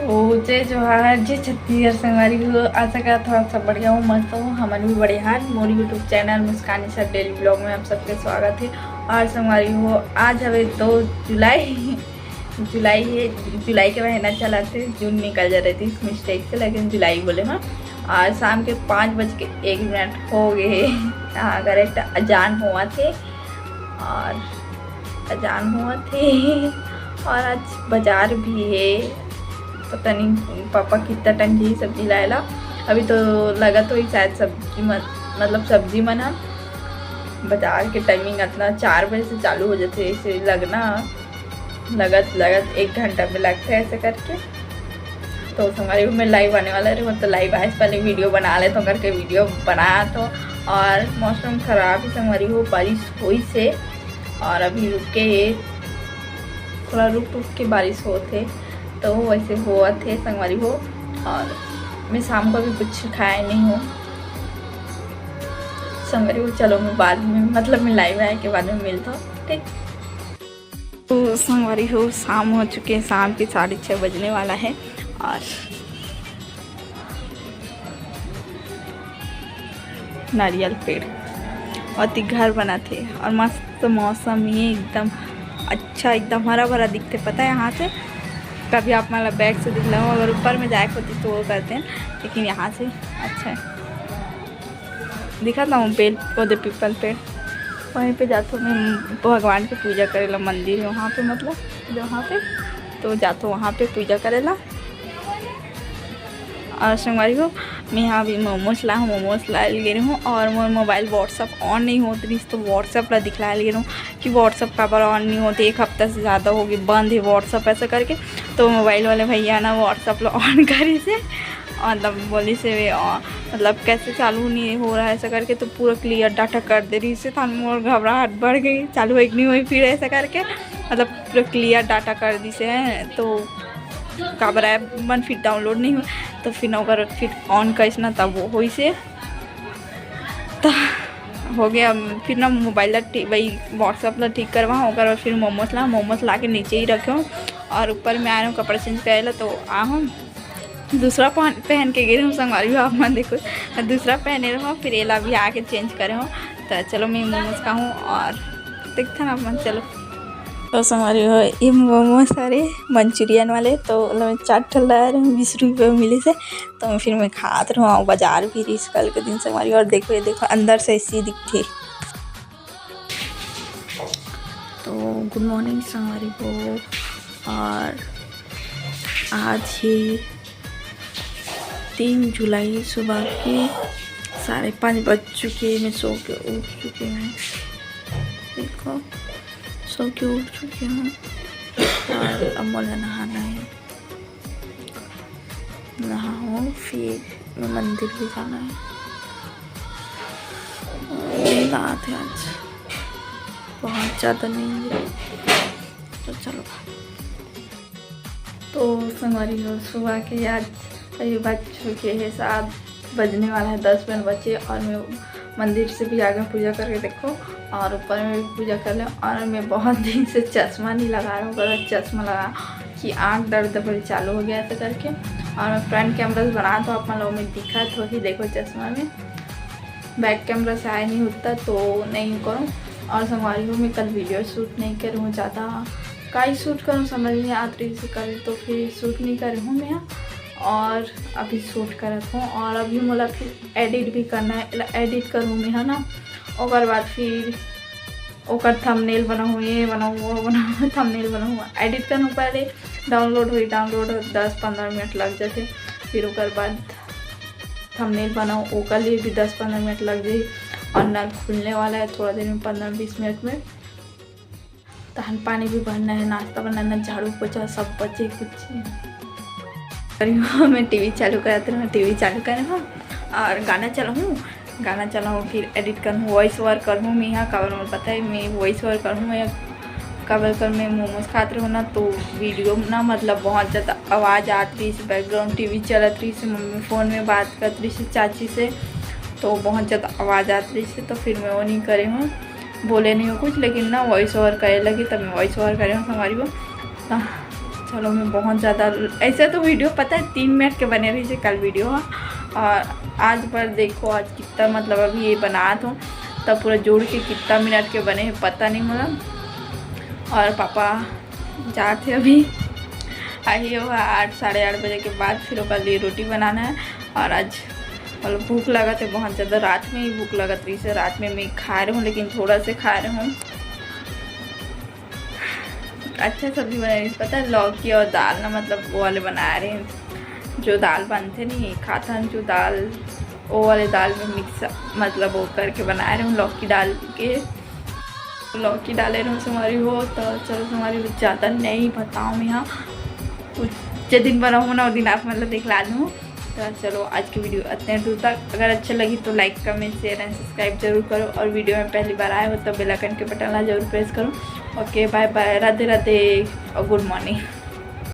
तो जय जोहार जय छत्तीसगढ़ संगवारी हो। आशा का थोड़ा सा बढ़िया हो, मस्त हो, हमारे भी बढ़िया हाल। मोरी यूट्यूब चैनल मुस्कानी सब डेली ब्लॉग में आप सबके स्वागत है। और संगवारी हो, आज हमें 2 जुलाई जुलाई है, जुलाई के महीना चला थे, जून निकल जा रही थी मिस्टेक से, लेकिन जुलाई बोले हाँ। और शाम के 5:01 हो गए। हाँ करेक्ट, अजान हुआ थे और अजान हुआ थे। और आज बाजार भी है, पता नहीं पापा कितना टाइम जी सब्जी लाएला। अभी तो लगा तो ही शायद सब्जी मतलब सब्जी मना बाजार के टाइमिंग इतना 4 बजे से चालू हो जाते, ऐसे लगना लगत 1 घंटा में लगता है ऐसे करके। तो हमारे में लाइव आने वाला है, मतलब लाइव आए पहले वीडियो बना ले तो करके वीडियो बनाया तो। और मौसम ख़राब ही संगवारी हो, बारिश हुई से और अभी रुके थोड़ा रुक के बारिश होते तो वैसे हुआ थे संगवारी हो। और मैं शाम को भी कुछ खाया नहीं हूँ संगवारी हो। चलो मैं बाद में मतलब मैं लाइव आए के बाद में मिलता हूँ, ठीक। तो संगवारी हो, शाम हो चुके हैं, शाम के 6:30 बजने वाला है। और नारियल पेड़ और घर बना थे और मस्त मौसम, ये एकदम अच्छा, एकदम हरा भरा दिखते। पता है यहाँ से कभी आप मतलब बैग से दिख रहा हो, अगर ऊपर में जाए होती तो वो करते हैं, लेकिन यहाँ से अच्छा है। दिखाता हूँ पेड़ पौधे, पीपल पेड़, वहीं पे जाता हूँ मैं भगवान की पूजा करेला। मंदिर है वहाँ पे, मतलब जहाँ पे तो जाता हूँ वहाँ पे पूजा करेला। और संगवारी हो, मैं यहाँ अभी मोमोज ला ले रही हूँ। और मोर मोबाइल व्हाट्सअप ऑन नहीं होती रही, तो व्हाट्सअप ला दिखला ले रही हूँ कि व्हाट्सअप का बार ऑन नहीं होते, 1 हफ्ता से ज़्यादा हो गई, बंद है व्हाट्सअप ऐसा करके। तो मोबाइल वाले भैया ना व्हाट्सअप ला ऑन करी से मतलब बोली से वे मतलब कैसे चालू नहीं हो रहा है ऐसा करके, तो पूरा क्लियर डाटा कर दे रही से था। मोर घबराहट बढ़ गई, चालू एक नहीं हुई फिर ऐसा करके, मतलब पूरा क्लियर डाटा कर दी से है। तो काबर ऐप मन फिर डाउनलोड नहीं हुआ, तो फिर अगर फिर ऑन करिस ना तब वो हुई से तो हो गया। फिर ना मोबाइल वही व्हाट्सअप ला ठीक करवा होकर, फिर मोमोज ला के नीचे ही रखे हूँ। और ऊपर में आ रहा हूँ कपड़ा चेंज करे तो आ हूँ, दूसरा पहन के गिरे हूँ संगवारी हो। आप मन देखो दूसरा पहने रहो, फिर एला भी आके चेंज करे हूँ। तो चलो मैं मोमोज का हूँ और देखता ना मन। चलो तो संगवारी हो, ये मोमोज सारे मंचूरियन वाले तो मैं 4 ठल ला रहे हूँ, 20 रुपये मिले से। तो फिर मैं खाते रहूँ, बाजार भी रही कल के दिन संगवारी। और देखो ये देखो अंदर से ऐसी दिखती। तो गुड मॉर्निंग संगवारी हो। और आज ही 3 जुलाई सुबह के 5:30 बज चुके, मैं सो के उठ चुके हैं। देखो सो के उठ चुके हैं। और अब मुझे नहाना है, नहाओ फिर मैं मंदिर भी जाना है। रात है आज, बहुत ज़्यादा नींद है, तो चलो। तो संगवारी हो, सुबह के आज अभी बज चुके हैं 7 बजने वाला है, 10 मिनट बचे। और मैं मंदिर से भी आगे पूजा करके देखो, और ऊपर में भी पूजा कर लें। और मैं बहुत दिन से चश्मा नहीं लगा रहा हूँ, गलत चश्मा लगा कि आँख दर्द बड़ी चालू हो गया ऐसा करके। और मैं फ्रंट कैमरा से बना तो आप लोगों में दिखा तो ही देखो चश्मा में, बैक कैमरा से आया नहीं होता तो नहीं करूँ। और संगवारी हो, मैं कल वीडियो शूट नहीं करूँ, ज़्यादा काई शूट करूँ समझ नहीं आती से करें, तो फिर शूट नहीं कर रही हूँ मैं यहाँ। और अभी शूट करत हूँ, और अभी मतलब फिर एडिट भी करना है, एडिट करूँ मैं है ना। और बाद फिर ओकर थंबनेल बनाऊँ, ये बनाऊँ वो बनाऊँ, थंबनेल बनाऊँ, एडिट करूँ। पहले डाउनलोड 10-15 मिनट लग जाते, फिर ओकर बाद थंबनेल बनाऊँ, ओकर लिए भी 10-15 मिनट लग जाए। और नल खुलने वाला है थोड़ा देर में, 15-20 मिनट में। तहन पानी भी भरना है, नाश्ता बनाना, झाड़ू पोछा सब बचे कुछ। मैं टीवी चालू कराते हूँ, टीवी चालू करे हूँ और गाना चलाऊँ, फिर एडिट करूँ, वॉइस ओवर करूँ। मैं यहाँ काबर में पता है मैं वॉइस ओवर करूँ, मैं काबर कर मैं मोमोज खाते रहूँ ना, तो वीडियो ना मतलब बहुत ज़्यादा आवाज़ आती रही से, बैकग्राउंड टीवी चलत रही से, मम्मी फ़ोन में बात करती रही से चाची से, तो बहुत ज़्यादा आवाज़ आती रही से। तो फिर मैं वो नहीं करे हूँ, बोले नहीं हूँ कुछ, लेकिन ना वॉइस ओवर करे लगी तब मैं वॉइस ओवर करे हूँ संगवारी को। चलो मैं बहुत ज़्यादा ऐसा तो वीडियो पता है 3 मिनट के बने रही थी कल वीडियो। और आज पर देखो आज कितना मतलब अभी ये बना तो तब पूरा जोड़ के कितना मिनट के बने हैं पता नहीं मतलब। और पापा जाते अभी आई होगा 8 साढ़े 8 बजे के बाद, फिर उसके लिए रोटी बनाना है। और आज मतलब भूख लगा तो बहुत ज़्यादा, रात में ही भूख लगा तो इसे रात में मैं खा रही हूँ, लेकिन थोड़ा से खा रही हूँ। अच्छा सब्ज़ी बना रही पता है, लौकी और दाल ना मतलब वो वाले बना रहे हैं जो दाल बनते नहीं खाता जो दाल, वो वाले दाल में मिक्स मतलब वो करके बना रहे हूँ। लौकी डाल के लौकी डाले रहूँ तुम्हारी हो तो चलो तुम्हारी ज़्यादा नहीं बताऊँ मैं, यहाँ कुछ दिन बनाऊँ ना वो दिन आप मतलब दिखला दूँ। तो चलो आज की वीडियो इतने दूर तक, अगर अच्छा लगी तो like comment share and subscribe जरूर करो। और वीडियो में पहली बार आए हो तो बेल आइकन के बटन ला जरूर प्रेस करो। Okay bye bye, Radhe Radhe और गुड मॉर्निंग।